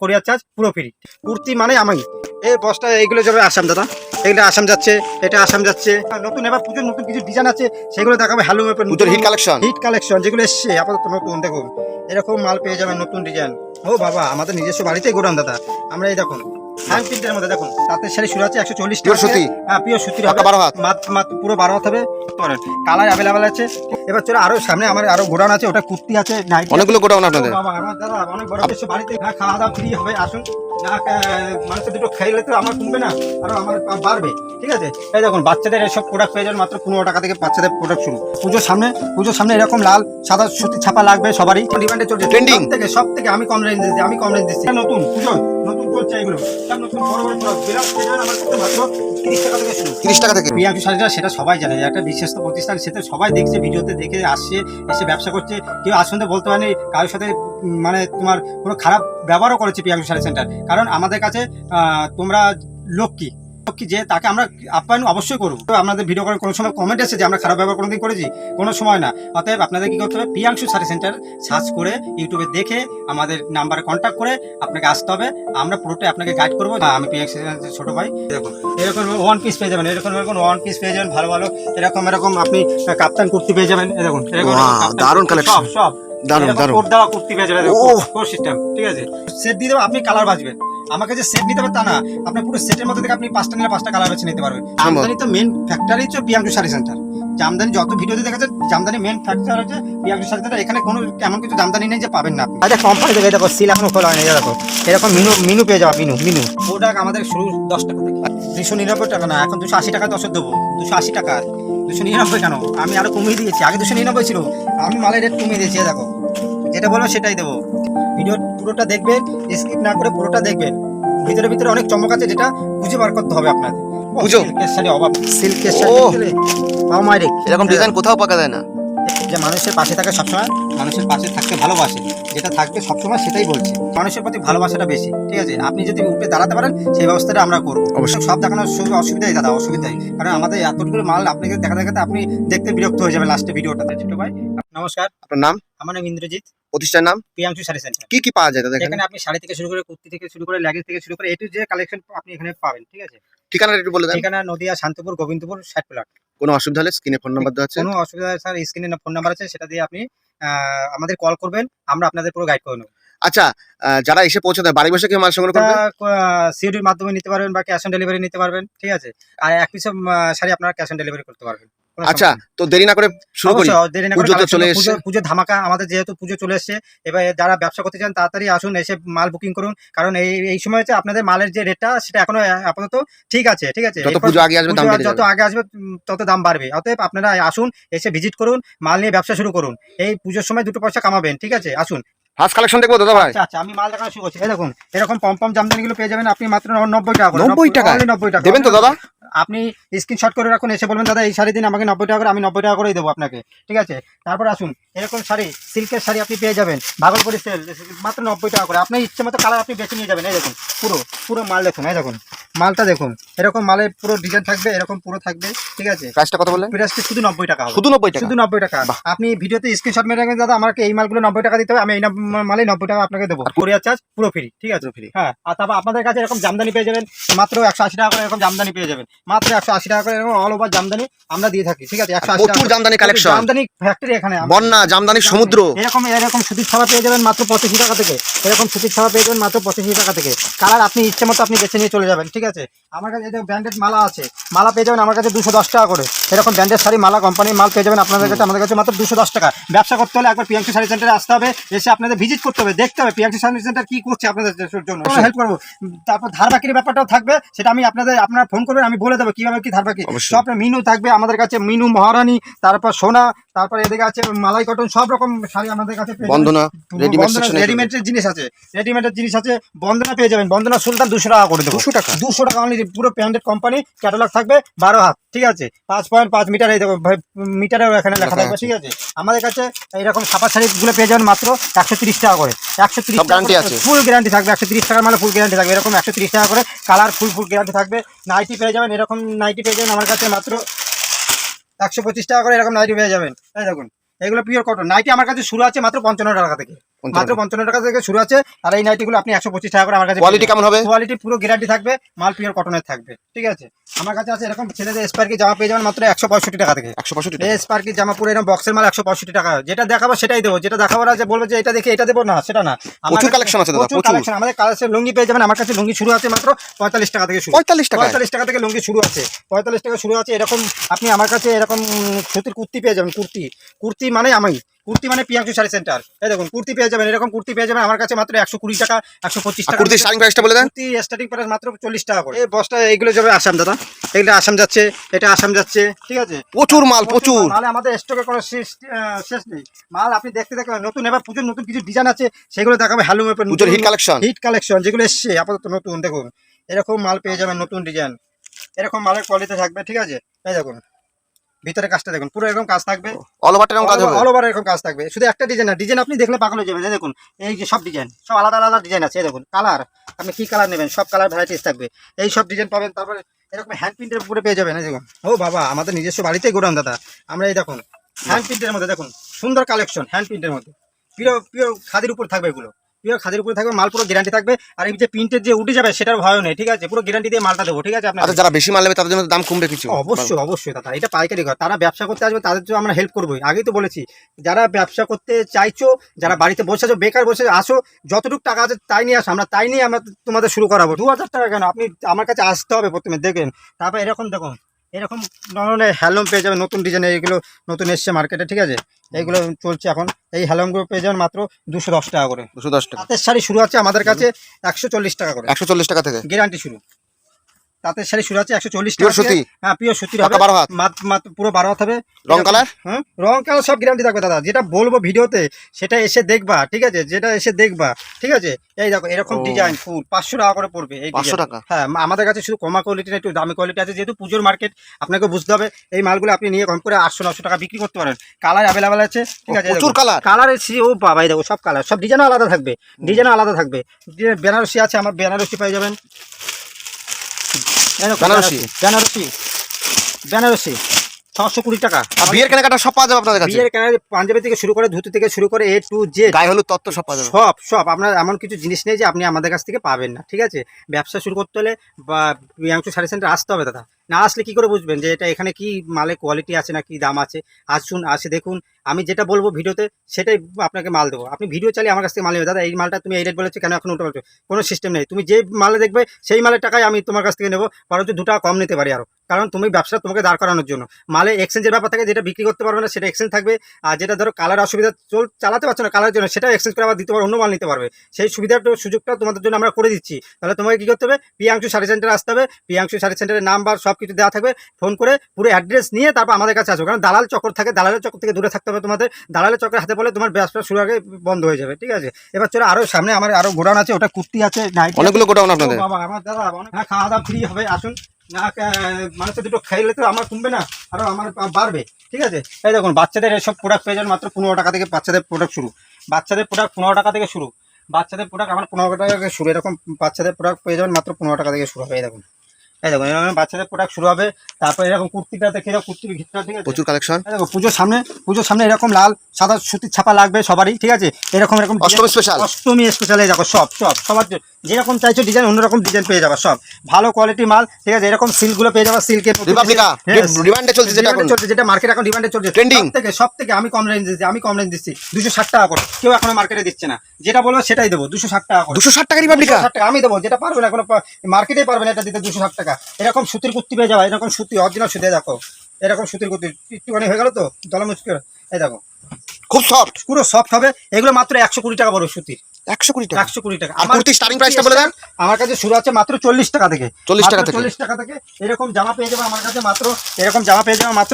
কোরিয়ার চার্জ পুরো ফ্রি। কুর্তি মানে আমি এই বস্তা এইগুলো যাবে আসাম দাদা, এগুলো আসাম যাচ্ছে, এটা আসাম যাচ্ছে। নতুন এবার পুজোর নতুন কিছু ডিজাইন আছে, সেগুলো দেখাবে। হ্যালো পুজোর হিট কালেকশন যেগুলো এসছে আপাতত নতুন, দেখুন এরকম মাল পেয়ে যাবেন নতুন ডিজাইন। ও বাবা, আমাদের নিজস্ব বাড়িতেই গোডাউন দাদা। আমরা এই দেখুন হ্যান্ড প্রিন্টের মধ্যে দেখুন তাঁতের শাড়ি শুরু আছে 140 টাকা। হ্যাঁ, পিওর সুতির হবে, মাত্র পুরো 12 হাত হবে। কালার অ্যাভেলেবেল আছে। এবার চলো আরো সামনে আমার আরো গোডাউন আছে, ওটা কুর্তি আছে, নাইটি, অনেকগুলো গোডাউন আপনাদের। বাবা আমার দাদা অনেক বড় নিজস্ব বাড়িতে খাওয়া দাওয়া ফ্রি হবে। আসুন না, মানুষের দুটো খাইলে তো আমার কমবে না, আরো আমার বাড়বে। ঠিক আছে, এই দেখুন বাচ্চাদের এসব প্রোডাক্ট পেয়ে যাবেন মাত্র 15 টাকা থেকে বাচ্চাদের প্রোডাক্ট শুরু। পুজোর সামনে এরকম লাল সাদা সুতির ছাপা লাগবে সবারই, ডিমান্ডে চলছে ট্রেন্ডিং সব থেকে। আমি কম রেঞ্জ দিচ্ছি, নতুন পুজো নতুন চলছে এগুলো সব নতুন বড় বড় প্রোডাক্ট বিলাস পেয়ে যাবেন আমার কাছে মাত্র 30 টাকা থেকে শুরু। 30 টাকা থেকে প্রিয়াঙ্কু শাড়িটা সেটা সবাই জানে, একটা বিশ্বস্ত প্রতিষ্ঠান, সেটা সবাই দেখছে, ভিডিওতে দেখে আসছে, এসে ব্যবসা করছে। কেউ আসতে বলতে পারেনি কারোর সাথে মানে তোমার কোনো খারাপ ব্যবহারও করেছে প্রিয়াঙ্কু শাড়ি সেন্টার। কারণ আমাদের কাছে তোমরা লক্ষ্মী যে তাকে আমরা আপ্যায়ন অবশ্যই করবো। আপনাদের ভিডিও করে কোনো সময় কমেন্ট এসেছে যে আমরা খারাপ ব্যবহার কোনোদিন করেছি? কোনো সময় না। অতএব আপনাদের কি করতে হবে, প্রিয়াঙ্কু শাড়ি সেন্টার সার্চ করে ইউটিউবে দেখে আমাদের নাম্বারে কন্ট্যাক্ট করে আপনাকে আসতে হবে। আমরা পুরোটাই আপনাকে গাইড করবো। আমি প্রিয়াঙ্কু শাড়ি ছোটো ভাই। দেখুন এরকম ওয়ান পিস পেয়ে যাবেন, এরকম ওয়ান পিস পেয়ে যাবেন ভালো ভালো। এরকম আপনি কাপ্তান কুর্তি পেয়ে যাবেন। দেখুন দারুণ কালেকশন, সব দারুণ কোট দেওয়া কুর্তি পেয়ে যাবেন, কোট সিস্টেম। ঠিক আছে, সেট দিয়ে দেবো, আপনি কালার বাঁচবেন। আমাকে যে সেট নিতে হবে তা না, আপনার পুরো সেটের মধ্যে থেকে আপনি 5টা নিলে 5টা কালার বেছে নিতে পারবেন। জামদানি তো মেন ফ্যাক্টরি হচ্ছে প্রিয়াঙ্কু শাড়ি সেন্টার। জামদানি যত ভিডিওতে দেখা যায়, জামদানি মেন ফ্যাক্টর হচ্ছে প্রিয়াঙ্কু শাড়ি সেন্টার। এখানে কোনো এমন কিছু জামদানি নেই যে পাবেন না আপনি। আচ্ছা, কোম্পানি থেকে দেখো সিল এখনো খোলা হয়নি, দেখো এরকম মিনু পেয়ে যাওয়া। মিনু প্রোডাক্ট আমাদের শুরু 10 টাকা থেকে, 299 টাকা না, এখন 280 টাকা 10 দেবো। 280 টাকা, 299 কেন? আমি আরো কমিয়ে দিয়েছি, আগে 299 ছিল, আমি মালের রেট কমিয়ে দিয়েছি। দেখো যেটা বলবো সেটাই দেবো। ভিডিও পুরোটা দেখবেন, স্কিপ না করে পুরোটা দেখবেন। ভিতরে অনেক চমক আছে, যেটা খুঁজে বার করতে হবে আপনাদের। সিল্কের শাড়ি অভাব, সিল্কের শাড়ি এরকম ডিজাইন কোথাও পাওয়া যায় না। যে মানুষের পাশে থাকে সবসময়, মানুষের পাশে থাকতে ভালোবাসে, যেটা থাকবে সবসময় সেটাই বলছে। মানুষের প্রতি ভালোবাসাটা বেশি। ঠিক আছে, আপনি যদি উঠে দাঁড়াতে পারেন সেই ব্যবস্থাটা আমরা করবো। অবশ্যই সব দেখানোর অসুবিধাই দাদা, অসুবিধাই। কারণ আমাদের এতটুকু মাল আপনাকে দেখাতে আপনি দেখতে বিরক্ত হয়ে যাবেন লাস্টে ভিডিওটাতে। ছোট ভাই নমস্কার, আপনার নাম? আমার নাম ইন্দ্রজিৎ, প্রতিষ্ঠানের নাম প্রিয়াঙ্কু শাড়ি সেন্টার। কি পাওয়া যায় দাদা এখানে? আপনি শাড়ি থেকে শুরু করে, কুর্তি থেকে শুরু করে, লেগিংস থেকে শুরু করে, এটু যে কালেকশন আপনি এখানে পাবেন। ঠিক আছে, ঠিকানাটা একটু বলে দেন। ঠিকানা নদিয়া শান্তিপুর গোবিন্দপুর 60 প্লট। কোনো অসুবিধা হলে স্ক্রিনে ফোন নাম্বার দেওয়া আছে। কোনো অসুবিধা স্যার, স্ক্রিনে ফোন নাম্বার আছে, সেটা দিয়ে আপনি আমাদের কল করবেন, আমরা আপনাদের পুরো গাইড করে নেব। আচ্ছা, যারা এসে পৌঁছাতে বাড়ি বসে কি মাল সংগ্রহ করবে? সিওডির মাধ্যমে নিতে পারবেন বা ক্যাশ অন ডেলিভারি নিতে পারবেন। ঠিক আছে, আর এক পিস শাড়ি আপনারা ক্যাশ অন ডেলিভারি করতে পারবেন। আচ্ছা, তো দেরি না করে শুরু করি। পুজো ধামাকা আমাদের, যেহেতু পুজো চলে এসেছে, এবার যারা ব্যবসা করতে চান তাড়াতাড়ি আসুন, এসে মাল বুকিং করুন। কারণ এই সময় হচ্ছে আপনাদের মালের যে রেটটা সেটা এখনো আপাতত ঠিক আছে। ঠিক আছে, যত পুজো আগে আসবে যত আগে আসবে তত দাম বাড়বে। অতএব আপনারা আসুন, এসে ভিজিট করুন, মাল নিয়ে ব্যবসা শুরু করুন। এই পুজোর সময় 2 পয়সা কামাবেন। ঠিক আছে, আসুন। ফার্স্ট কালেকশন দেখবো দাদা ভাই। আচ্ছা, আমি মাল দেখানো শুরু করছি। এই দেখুন এরকম পম জামদানিগুলো পেয়ে যাবেন আপনি মাত্র 90 টাকা করে। 90 টাকা 90 টাকা দেবেন তো দাদা? আপনি স্ক্রিনশট করে রাখুন, এসে বলবেন দাদা এই শাড়ি দিন আমাকে 90 টাকা করে, আমি 90 টাকা করেই দেবো আপনাকে। ঠিক আছে, তারপর আসুন, এরকম শাড়ি সিল্কের শাড়ি আপনি পেয়ে যাবেন ভাগলপুরি সেল, মাত্র 90 টাকা করে। আপনার ইচ্ছে মতো কালার আপনি বেছে নিয়ে যাবেন। এই দেখুন পুরো মাল দেখুন, এই দেখুন মালটা দেখুন, এরকম মালের পুরো ডিজাইন থাকবে, এরকম পুরো থাকবে। ঠিক আছে, প্রাইসটা কত বললেন? প্রাইসটা শুধু 90 টাকা হবে। শুধু 90 টাকা? শুধু 90 টাকা। আপনি ভিডিওতে স্ক্রিনশট মেরে রাখবেন, দাদা আমাকে এই মালগুলো 90 টাকা দিতে হবে, আমি এই মালে 90 টাকা আপনাকে দেবো। কোরিয়ার চার্জ পুরো ফ্রি। ঠিক আছে, ফ্রি। হ্যাঁ, আর তারপর আপনাদের কাছে এরকম জামদানি পেয়ে যাবেন মাত্র 180 টাকা করে। এরকম জামদানি পেয়ে যাবেন মাত্র 180 টাকা করে। এরকম অল ওভার জামদানি আমরা দিয়ে থাকি। ঠিক আছে, 180 প্রচুর জামদানি কালেকশন, জামদানি ফ্যাক্টরি এখানে, বন্যা জামদানি সমুদ্র। এরকম সুতির ছাপা পেয়ে যাবেন মাত্র 85 টাকা থেকে। এরকম সুতির ছাপা পেয়ে যাবেন মাত্র 85 টাকা থেকে। কালার আপনি ইচ্ছে মতো আপনি বেছে নিয়ে চলে যাবেন। ঠিক আছে, আমার কাছে ব্র্যান্ডেড মালা আছে, মালা পেয়ে যাবেন আমার কাছে 210 টাকা করে। এরকম ব্র্যান্ডেড শাড়ি মালা কোম্পানির মাল পেয়ে যাবেন আপনাদের কাছে, আমাদের কাছে মাত্র 210 টাকা। ব্যবসা করতে হলে একবার প্রিয়াঙ্কু শাড়ি সেন্টারে আসতে হবে, এসে আপনাদের ভিজিট করতে হবে, দেখতে হবে প্রিয়াঙ্কু শাড়ি সেন্টার কি করছে আপনাদের জন্য, হেল্প করবো। তারপর ধার বাকির ব্যাপারটাও থাকবে, সেটা আমি আপনারা ফোন করবেন, আমি বলে দেবো কিভাবে কি ধার বাকি। সব মিনু থাকবে আমাদের কাছে, মিনু, মহারানী, তারপর সোনা, তারপর এদিকে আছে মালাই কটন, সব রকম শাড়ি আমাদের কাছে। বন্দনা রেডিমেডের জিনিস আছে, বন্দনা পেয়ে যাবেন। বন্দনা সুলতান 200 টাকা করে দেবো। 200 টাকা অনলি। পুরো ব্র্যান্ডেড কোম্পানি, ক্যাটালগ থাকবে 12 হাত। ঠিক আছে, 5.5 মিটার, এই দেখো মিটারেও এখানে লেখা থাকবে। ঠিক আছে, আমাদের কাছে এইরকম ছাপা শাড়িগুলো পেয়ে যাবেন মাত্র 130 টাকা করে। 130 ফুল গ্যারান্টি থাকবে। 130 টাকার মানে ফুল গ্যারান্টি থাকবে। এরকম 130 টাকা করে কালার ফুল গ্যারান্টি থাকবে। নাইটি পেয়ে যাবেন, এরকম নাইটি পেয়ে যাবেন আমার কাছে মাত্র 125 টাকা করে। এরকম নাইটি পেয়ে যাবেন। এই দেখুন এগুলো পিওর কটন। নাইটি আমার কাছে শুরু আছে মাত্র 55 টাকা থেকে, মাত্র 55 টাকা থেকে শুরু আছে। আর এই নাইটিগুলো আপনি 125 টাকা করে আমার কাছে। কোয়ালিটি কেমন হবে? কোয়ালিটি পুরো গ্যারান্টি থাকবে, মাল পিওর কটনের থাকবে, ঠিক আছে। আমার কাছে আছে এরকম ছেলেদের স্পার্কি জামা পেয়ে যাবেন মাত্র 165 টাকা থেকে। 165 টাকা। এই স্পার্কি জামা পুরো এরকম বক্সের মাল 165 টাকা। যেটা দেখাবো সেটাই দেবো, যেটা দেখাবো না যে বলবো যে এটা দেখে এটা দেবো না, সেটা না। প্রচুর কালেকশন আছে দাদা, প্রচুর কালেকশন। আমাদের কাছে লুঙ্গি পেয়ে যাবেন, আমার কাছে লুঙ্গি শুরু আছে মাত্র 45 টাকা থেকে শুরু। 45 টাকা থেকে লুঙ্গি শুরু আছে, 45 টাকা শুরু আছে। এরকম আপনি আমার কাছে এরকম সুতির কুর্তি পেয়ে যাবেন। কুর্তি মানে কুর্তি মানে প্রিয়াংশু শাড়ি সেন্টার। এই দেখুন কুর্তি পেয়ে যাবেন, এরকম কুর্তি পেয়ে যাবেন আমার কাছে মাত্র 120 টাকা, 125 টাকা। কুর্তির স্টার্টিং প্রাইসটা বলে দেন। কুর্তি স্টার্টিং প্রাইস মাত্র 40 টাকা করে। এই বস্তা এইগুলো যাবে আসাম দাদা, এগুলো আসাম যাচ্ছে, এটা আসাম যাচ্ছে, ঠিক আছে। প্রচুর মাল, প্রচুর মাল আমাদের স্টকে কোনো শেষ নেই। মাল আপনি দেখতে নতুন, এবার পুজোর নতুন কিছু ডিজাইন আছে, সেগুলো দেখাবে। হ্যালুমের পুজোর হিট কালেকশন যেগুলো এসছে আপাতত নতুন। দেখুন এরকম মাল পেয়ে যাবেন, নতুন ডিজাইন, এরকম মালের কোয়ালিটি থাকবে, ঠিক আছে। এই দেখুন ভিতরে কাজটা দেখুন, পুরো এরকম কাজ থাকবে, অল ওভার এরকম কাজ হবে, অল ওভার এরকম কাজ থাকবে। শুধু একটা ডিজাইন না, ডিজাইন আপনি দেখলে পাগল হয়ে যাবেন। এই দেখুন এই যে সব ডিজাইন, সব আলাদা আলাদা ডিজাইন আছে। এই দেখুন কালার, আপনি কি কালার নেবেন, সব কালার ভ্যারাইটিস থাকবে, এই সব ডিজাইন পাবেন। তারপরে এরকম হ্যান্ড প্রিন্টের উপরে পেয়ে যাবেন। এই দেখুন, ও বাবা, আমাদের নিজস্ব বাড়িতেই গোডাউন দাদা। আমরা এই দেখুন হ্যান্ড প্রিন্টের মধ্যে দেখুন সুন্দর কালেকশন, হ্যান্ড প্রিন্টের মধ্যে পিওর খাদির উপর থাকবে, এগুলো পিওর খাদির উপরে থাকবে, মাল পুরো গ্যারান্টি থাকবে। আর এই যে প্রিন্টের যে উঠে যাবে সেটার ভয় নেই, ঠিক আছে। পুরো গ্যারান্টি দিয়ে মালটা দেবো, ঠিক আছে। আপনার যারা বেশি মাল নেবে তাদের জন্য দাম কমবে কিছু? অবশ্যই দাদা, এটা পাইকারি ঘর, তারা ব্যবসা করতে আসবে, তাদের জন্য আমরা হেল্প করবোই। আগেই তো বলেছি, যারা ব্যবসা করতে চাইছো, যারা বাড়িতে বসে আছো, বেকার বসে আসো, যতটুকু টাকা আছে তাই নিয়ে আসো, আমরা তাই নিয়ে আমরা তোমাদের শুরু করাবো। 2000 টাকা কেন, আপনি আমার কাছে আসতে হবে প্রথমে, দেখবেন। তারপর এরকম দেখুন, এরকম ধরনের হ্যালুম পেয়ে যাবেন নতুন ডিজাইনের, এগুলো নতুন এসছে মার্কেটে, ঠিক আছে। এইগুলো চলছে এখন। এই হ্যালুমগুলো পেয়ে যাবেন মাত্র 210 টাকা করে। 210 টাকা। তাঁতের শাড়ি শুরু আছে আমাদের কাছে 140 টাকা করে, 140 টাকা থেকে গ্যারান্টি শুরু। তাঁতের শাড়ি শুরু আছে 140 টাকা। সুতি? হ্যাঁ পিওর সুতির হবে, 12 হাত মাত্র পুরো 12 হাত হবে। রং কালার? হ্যাঁ রং কালার সব গ্যারান্টি থাকবে দাদা। যেটা বলবো ভিডিওতে সেটা এসে দেখবা, ঠিক আছে, যেটা এসে দেখবা, ঠিক আছে। এই দেখো এরকম ডিজাইন ফুল 500 টাকা করে পড়বে। এই 500 টাকা? হ্যাঁ, আমাদের কাছে শুধু কমা কোয়ালিটি না, একটু দামি কোয়ালিটি আছে। যেহেতু পুজোর মার্কেট, আপনাকে বুঝতে হবে। এই মালগুলো আপনি নিয়ে কম করে 800-900 টাকা বিক্রি করতে পারেন। কালার অ্যাভেলেবেল আছে, ঠিক আছে। প্রচুর কালার এসে ও বাবা, এই দেখো সব কালার, সব ডিজাইনও আলাদা থাকবে, বেনারসি আছে, আমার বেনারসি পেয়ে যাবেন। বেনারসি 620 টাকা। আর বিয়ের কেনাকাটা সব পাওয়া যাবে আপনাদের কাছে? বিয়ের কেনাকাটা পাঞ্জাবি থেকে শুরু করে, ধুতি থেকে শুরু করে A to Z, গায়ে হলুদ তত্ত্ব সব পাওয়া যাবে। সব আপনার এমন কিছু জিনিস নেই যে আপনি আমাদের কাছ থেকে পাবেন না, ঠিক আছে। ব্যবসা শুরু করতে হলে বা প্রিয়াংশু শাড়ি সেন্টার আসতে হবে দাদা। না আসলে কি করে বুঝবেন যে এটা এখানে কি মালের কোয়ালিটি আছে না কি দাম আছে? আসুন, আসে দেখুন, আমি যেটা বলবো ভিডিওতে সেটাই আপনাকে মাল দেবো। আপনি ভিডিও চালিয়ে আমার কাছ থেকে মাল নেবে, দাদা এই মালটা তুমি এই রেট বলেছো কেন, এখন উল্টো পাল্টো কোনো সিস্টেম নেই। তুমি যে মালে দেখবে সেই মালের টাকায় আমি তোমার কাছ থেকে নেবো, বরঞ্চ 2 টাকা কম নিতে পারি আরও। কারণ তুমি ব্যবসা তোমাকে দাঁড় করানোর জন্য মালে এক্সচেঞ্জের ব্যাপার থাকে, যেটা বিক্রি করতে পারবে না সেটা এক্সচেঞ্জ থাকবে। আর যেটা ধরো কালার অসুবিধা চালাতে পারছো না কালার জন্য, সেটা এক্সচেঞ্জ করে আবার দিতে পারো, অন্য মাল নিতে পারবে। সেই সুযোগটা তোমাদের জন্য আমরা করে দিচ্ছি। তাহলে তোমাকে কী করতে হবে, প্রিয়াংশু শাড়ি সেন্টারে আসতে হবে। প্রিয়াংশু শাড়ি সেন্টারের নাম্বার সব কিছু দেওয়া থাকবে, ফোন করে পুরো অ্যাড্রেস নিয়ে তারপর আমাদের কাছে আসবে। কারণ দালাল চক্কর থাকে, দালালের চক্কর থেকে দূরে থাকতে হবে তোমাদের। দালালের চক্কর হাতে পড়লে তোমার ব্যবসা শুরু আগে বন্ধ হয়ে যাবে, ঠিক আছে। এবার চলো আরও সামনে, আমার আরও গোডাউন আছে, ওটা কুর্তি আছে, অনেকগুলো গোডাউন আপনাদের। বাবা আমার দাদা খাওয়া দাওয়া ফ্রি হবে, আসুন না। মানুষের দুটো খাইলে তো আমার কমবে না, আরও আমার বাড়বে, ঠিক আছে। এই দেখুন বাচ্চাদের এসব প্রোডাক্ট পেয়ে যান মাত্র 15 টাকা থেকে। বাচ্চাদের প্রোডাক্ট শুরু, বাচ্চাদের প্রোডাক্ট 15 টাকা থেকে শুরু। বাচ্চাদের প্রোডাক্ট আমার 15 টাকা থেকে শুরু। এরকম বাচ্চাদের প্রোডাক্ট পেয়ে যাবেন মাত্র 15 টাকা থেকে শুরু হবে। এই দেখুন এরকম বাচ্চাদের প্রোডাক্ট শুরু হবে। তারপর এরকম কুর্তিটা দেখে, কুর্তির ভিতরটা, ঠিক আছে, প্রচুর কালেকশন। দেখো পুজোর সামনে এরকম লাল সাদা সুতির ছাপা লাগবে সবারই, ঠিক আছে। এরকম অষ্টমী স্পেশাল দেখো সবার যেরকম চাইছো ডিজাইন, অন্যরকম ডিজাইন পেয়ে যাবে, সব ভালো কোয়ালিটি মাল, ঠিক আছে। এরকম সিল্কগুলো পেয়ে যাবে, সিল্কের যেটা মার্কেট এখন ডিমান্ডে চলছে, ট্রেন্ডিং সব থেকে আমি কম রেঞ্জ দিচ্ছি 260 টাকা করে। কেউ এখনো মার্কেটে দিচ্ছে না, যেটা বলবো সেটাই দেবো 260 টাকা করে। 260 টাকা রিপাবলিকা আমি দেবো, যেটা পারবে না, কোনো মার্কেটে পারবে না এটা দিতে 260 টাকা। এরকম সুতির কুর্তি পেয়ে যাবে, এরকম সুতি অরিজিনাল সুতি, দেখো এরকম সুতির কুর্তি একটুখানি হয়ে গেল তো দলা মুশকিল। এই দেখো খুব সফট, পুরো সফট হবে। এগুলো মাত্র 120 টাকা পড়বে সুতির, 120 টাকা। 120 টাকা। আর কুর্তি স্টার্টিং প্রাইসটা বলে দেন। আমার কাছে শুরু আছে মাত্র 40 টাকা থেকে। 40 টাকা থেকে এরকম জামা পেয়ে যাবে আমার কাছে মাত্র।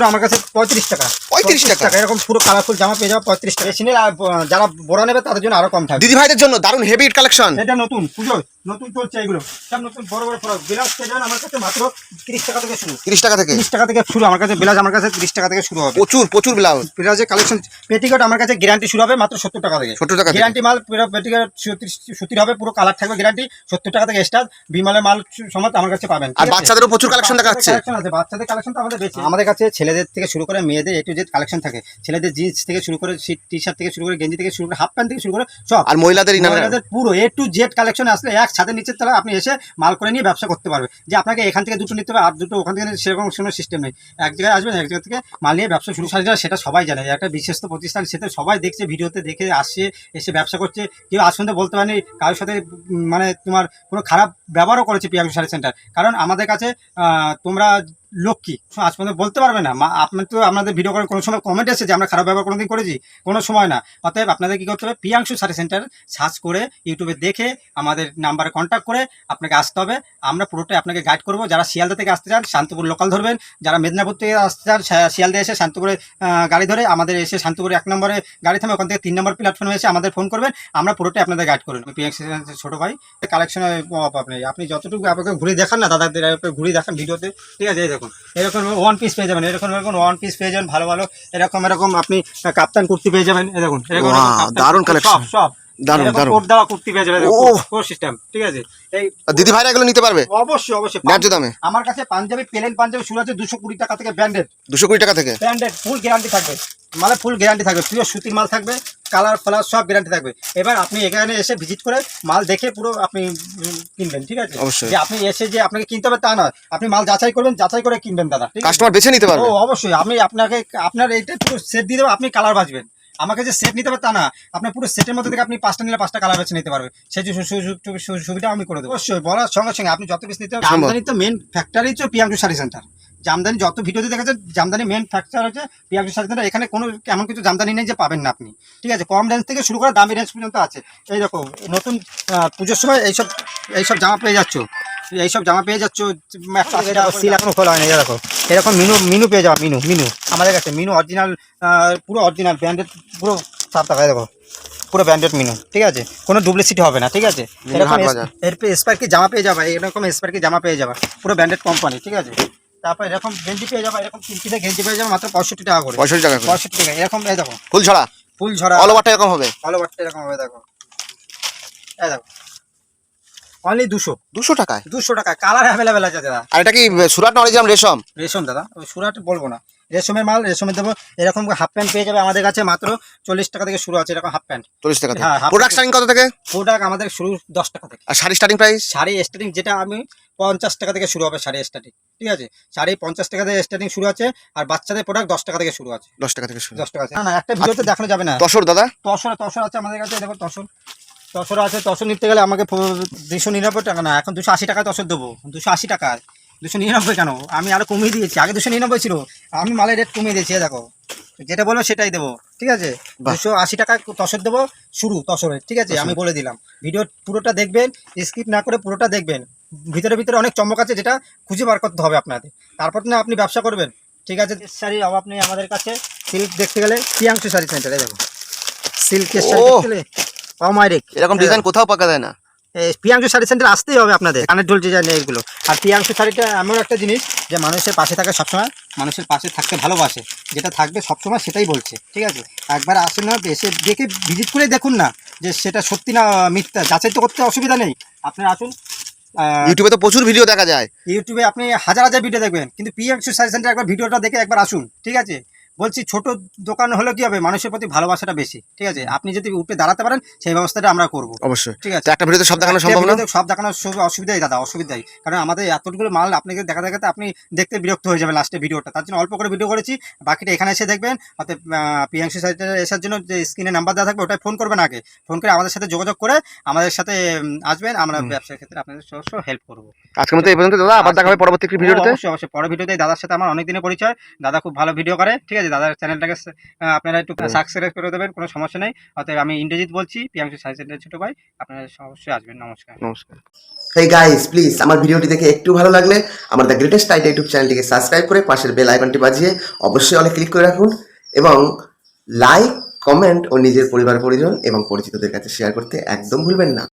আমার কাছে 35 টাকা। 35 টাকা এরকম পুরো কালারফুল জামা পেয়ে যাবে 35 টাকা। যারা বড় নেবে তাদের জন্য আরো কম থাকবে। দিদি ভাইদের জন্য দারুণ হেভি কালেকশন। এটা নতুন নতুন চলছে এগুলো সব নতুন বড় বড় ফ্রক ব্লাউজ পেয়ে যাবেন আমার কাছে মাত্র 30 টাকা থেকে শুরু। 30 টাকা থেকে 30 টাকা থেকে শুরু আমার কাছে ব্লাউজ, আমার কাছে 30 টাকা থেকে শুরু হবে। প্রচুর প্রচুর ব্লাউজ। ব্লাউজের কালেকশন পেটিকোট আমার কাছে গ্যারান্টি শুরু হবে মাত্র 70 টাকা থেকে। 70 টাকা থেকে গ্যারান্টি মাল পুরো পেটিকোট সুতির হবে, পুরো কালার থাকবে, গ্যারান্টি 70 টাকা থেকে স্টার্ট। বিমলের মাল সমেত আমার কাছে পাবেন। আর বাচ্চাদেরও প্রচুর কালেকশন দেখা যাচ্ছে। বাচ্চাদের কালেকশন তো আমাদের বেশি। আমাদের কাছে ছেলেদের থেকে শুরু করে মেয়েদের এ টু জেড কালেকশন থাকে। ছেলেদের জিন্স থেকে শুরু করে টি শার্ট থেকে শুরু করে গেঞ্জি থেকে শুরু করে হাফ প্যান্ট থেকে শুরু করে সব। আর মহিলাদের পুরো এ টু জেড কালেকশন আসলে এক ছাদের নিচের তলায় আপনি এসে মাল করে নিয়ে ব্যবসা করতে পারবে। যে আপনাকে এখান থেকে দুটো নিতে হবে আর দুটো ওখান থেকে, সেরকম কোনো সিস্টেম নেই। এক জায়গায় আসবেন, এক জায়গা থেকে মাল নিয়ে ব্যবসা শুরু করে, সেটা সবাই জানে। একটা বিশ্বস্ত প্রতিষ্ঠান, সেটা সবাই দেখছে, ভিডিওতে দেখে আসছে, এসে ব্যবসা করছে। কেউ আসুন তো বলতে পারেনি কারোর সাথে মানে তোমার কোনো খারাপ ব্যবহারও করেছে প্রিয়াঙ্কু শাড়ি সেন্টার। কারণ আমাদের কাছে তোমরা লক্ষ্মী আজ পর্যন্ত বলতে পারবে না। আপনি তো আপনাদের ভিডিও করে কোনো সময় কমেন্ট এসেছে যে আমরা খারাপ ব্যবহার কোনোদিন করেছি? কোনো সময় না। অতএব আপনাদের কী করতে হবে, প্রিয়াঙ্কু শাড়ি সেন্টার সার্চ করে ইউটিউবে দেখে আমাদের নাম্বারে কন্ট্যাক্ট করে আপনাকে আসতে হবে। আমরা পুরোটাই আপনাকে গাইড করবো। যারা শিয়ালদা থেকে আসতে চান শান্তিপুর লোকাল ধরবেন, যারা মেদিনীপুর থেকে আসতে চান শিয়ালদা এসে শান্তিপুরে গাড়ি ধরে আমাদের এসে শান্তিপুরে 1 নম্বরে গাড়ি থামে, ওখান থেকে 3 নম্বর প্ল্যাটফর্মে এসে আমাদের ফোন করবেন। আমরা পুরোটাই আপনাদের গাইড করবেন। প্রিয়াঙ্কু শাড়ি ছোটো ভাই কালেকশনে আপনি যতটুকু আপনাকে ঘুরে দেখান না, দাদাদের ঘুরে দেখান ভিডিওতে, ঠিক আছে? এই দেখুন এরকম ওয়ান পিস পেয়ে যাবেন, এরকম ওয়ান পিস পেয়ে যাবেন ভালো ভালো। এরকম আপনি কাপ্তান কুর্তি পেয়ে যাবেন। এই দেখুন দারুণ কালেকশন, সব দারুণ দারুণ কোট দেওয়া কুর্তি পেয়ে যাবেন, কোট সিস্টেম, ঠিক আছে? এই দিদি ভাইরা এগুলো নিতে পারবে অবশ্যই অবশ্যই ন্যায্য দামে। আমার কাছে পাঞ্জাবি প্লেন পাঞ্জাবি শুরু আছে 220 টাকা থেকে, ব্র্যান্ডেড 220 টাকা থেকে ব্র্যান্ডেড, ফুল গ্যারান্টি থাকবে, মালে ফুল গ্যারান্টি থাকবে, প্রিয় সুতির মাল থাকবে, কালার ফালার সব গ্যারান্টি থাকবে। এবার আপনি এখানে এসে ভিজিট করে মাল দেখে পুরো আপনি কিনবেন, ঠিক আছে? যে আপনি এসে যে আপনাকে কিনতে হবে তা নয়, আপনি মাল যাচাই করবেন, যাচাই করে কিনবেন দাদা, ঠিক আছে? কাস্টমার বেছে নিতে পারবে। অবশ্যই আমি আপনার এইটা পুরো সেট দিয়ে দেবো, আপনি কালার বাছবেন। আমাকে যে সেট নিতে হবে তা না, আপনার পুরো সেটের মধ্যে থেকে আপনি 5টা নিলে 5টা কালার বেছে নিতে পারবে। সেই সুবিধা আমি করে দেবো। অবশ্যই বলার সঙ্গে সঙ্গে আপনি যত পিস নিতে হবে। জামদানি তো মেন ফ্যাক্টরি হচ্ছে প্রিয়াঙ্কু শাড়ি সেন্টার। জামদানি যত ভিডিওতে দেখেছেন, জামদানি মেন ফ্যাক্টর হচ্ছে প্রিয়াঙ্কু শাড়ি সেন্টার। এখানে কোনো এমন কিছু জামদানি নেই যে পাবেন না আপনি, ঠিক আছে? কম রেঞ্জ থেকে শুরু করে দামি রেঞ্জ পর্যন্ত আছে। এই দেখো নতুন পুজোর সময় এইসব জামা পেয়ে যাচ্ছ, এইসব জামা পেয়ে যাচ্ছ। সিল এখনো খোলা হয়নি। দেখো এরকম মিনু পেয়ে যাওয়া, মিনু আমাদের কাছে মিনু অরিজিনাল, পুরো অরিজিনাল ব্র্যান্ডেড, পুরো 7 টাকায়। দেখো পুরো ব্র্যান্ডেড মিনু, ঠিক আছে? কোনো ডুপ্লিসিটি হবে না, ঠিক আছে? এরকম স্পার্কি জামা পেয়ে যাবে, এরকম স্পার্কি জামা পেয়ে যাবে, পুরো ব্র্যান্ডেড কোম্পানি, ঠিক আছে? তারপর এরকম গেঞ্জি পেয়ে যাবে, এরকম 3 পিসের গেঞ্জি পেয়ে যাবে মাত্র 65 টাকা করে। 65 টাকা এরকম। এই দেখো ফুল ঝরা অল ওভারটা এরকম হবে, অল ওভারটা এরকম হবে। দেখো এই দেখো অনলি 200 টাকায়, 200 টাকা কালার অ্যাভেলেবেল আছে দাদা। আর এটা কি সুরাট না অরিজিনাল রেশম? রেশম দাদা, ওই সুরাট বলবো না, রেশমের মাল, রেশমের দেবো। এরকম হাফ প্যান্ট পেয়ে যাবে আমাদের কাছে মাত্র 40 টাকা থেকে শুরু আছে, এরকম হাফ প্যান্ট 40 টাকা থেকে। হ্যাঁ, প্রোডাক্ট স্টার্টিং কত থেকে? প্রোডাক্ট আমাদের শুরু 10 টাকা থেকে। আর sari starting price? Sari starting যেটা আমি 50 টাকা থেকে শুরু হবে শাড়ি স্টার্টিং, ঠিক আছে? শাড়ি 50 টাকা থেকে স্টার্টিং শুরু আছে। আর বাচ্চাদের প্রোডাক্ট 10 টাকা থেকে শুরু আছে। 10 টাকা থেকে শুরু? 10 টাকা আছে। না একটা ভিডিওতে দেখানো যাবে না। তসর দাদা, তসর আছে আমাদের কাছে। দেখো তসর আছে। তসর নিতে গেলে আমাকে 299 টাকা না, এখন 280 টাকায় তসর দেবো। 280 টাকায় 299 কেন? আমি আরো কমিয়ে দিয়েছি। আগে 299 ছিল, আমি মালের রেট কমিয়ে দিয়েছি। দেখো যেটা বলবো সেটাই দেবো, ঠিক আছে? 280 টাকা তসর দেবো শুরু, তসরের, ঠিক আছে? আমি বলে দিলাম। ভিডিও পুরোটা দেখবেন, স্কিপ না করে পুরোটা দেখবেন। ভিতরে অনেক চমক আছে, যেটা খুঁজে বার করতে হবে আপনাদের, তারপর না আপনি ব্যবসা করবেন, ঠিক আছে? শাড়ি অভাব নেই আমাদের কাছে। সিল্ক দেখতে গেলে প্রিয়াঙ্কু শাড়ি সেন্টারে দেখো, সিল্কের শাড়ি দেখতে গেলে এরকম ডিজাইন কোথাও পাওয়া যায় না। প্রিয়াঙ্কু শাড়ি সেন্টার আসতেই হবে আপনাদের। কানের দুল ডিজাইন এগুলো। আর প্রিয়াঙ্কু শাড়িটা এমন একটা জিনিস যে মানুষের পাশে থাকে সবসময়, মানুষের পাশে থাকতে ভালোবাসে, যেটা থাকবে সবসময় সেটাই বলছে, ঠিক আছে? একবার আসেন না, এসে দেখে ভিজিট করে দেখুন না যে সেটা সত্যি না মিথ্যা, যাচাই তো করতে অসুবিধা নেই। আপনারা আসুন। ইউটিউবে তো প্রচুর ভিডিও দেখা যায়, ইউটিউবে আপনি হাজার হাজার ভিডিও দেখবেন, কিন্তু প্রিয়াঙ্কু শাড়ি সেন্টার একবার ভিডিওটা দেখে একবার আসুন, ঠিক আছে? বলছি ছোট দোকান হলে কি হবে, মানুষের প্রতি ভালোবাসাটা বেশি, ঠিক আছে? আপনি যদি উঠে দাঁড়াতে পারেন সেই ব্যবস্থাটা আমরা করবো, অবশ্যই, ঠিক আছে? একটা ভিডিওতে সব দেখানো সম্ভব না, সব দেখানোর অসুবিধাই দাদা, অসুবিধাই। কারণ আমাদের এতগুলো মাল আপনাকে দেখাতে আপনি দেখতে বিরক্ত হয়ে যাবেন লাস্টে ভিডিওটা। তার জন্য অল্প করে ভিডিও করেছি, বাকিটা এখানে এসে দেখবেন। অর্থাৎ প্রিয়াঙ্কু সাইটে আসার জন্য যে স্ক্রিনে নাম্বার দেওয়া থাকবে ওটাই ফোন করবেন। আগে ফোন করে আমাদের সাথে যোগাযোগ করে আমাদের সাথে আসবেন, আমরা ব্যবসার ক্ষেত্রে আপনাদের সবসময় হেল্প করবো। আজকের মতো এই পর্যন্ত দাদা, আবার দেখা হবে পরবর্তী ভিডিওতে। অবশ্যই পরের ভিডিওতে দাদার সাথে আমার অনেক দিনের পরিচয়। দাদা খুব ভালো ভিডিও করে, ঠিক আছে? দাদার চ্যানেলটাকে আপনারা একটু সাবস্ক্রাইব করে দেবেন, কোনো সমস্যা নেই। অতএব আমি ইন্দ্রজিৎ বলছি, প্রিয়াঙ্কু শাড়ি সেন্টারের ছোট ভাই। আপনারা অবশ্যই আসবেন। নমস্কার। হেই গাইস, প্লিজ আমার ভিডিওটি দেখে একটু ভালো লাগলে আমার দ্য গ্রেটেস্ট আইডিয়া ইউটিউব চ্যানেলটিকে সাবস্ক্রাইব করে পাশের বেল আইকনটি বাজিয়ে অবশ্যই অলে ক্লিক করে রাখুন, এবং লাইক, কমেন্ট ও নিজের পরিবার পরিজন এবং পরিচিতদের কাছে শেয়ার করতে একদম ভুলবেন না।